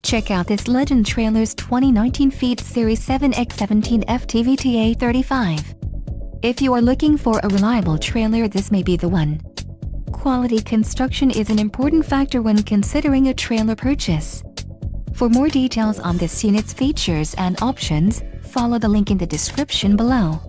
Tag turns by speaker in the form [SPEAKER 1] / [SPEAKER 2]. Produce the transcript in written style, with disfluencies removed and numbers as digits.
[SPEAKER 1] Check out this Legend Trailer's 2019 Feed Series 7X17FTVTA35. If you are looking for a reliable trailer, this may be the one. Quality construction is an important factor when considering a trailer purchase. For more details on this unit's features and options, follow the link in the description below.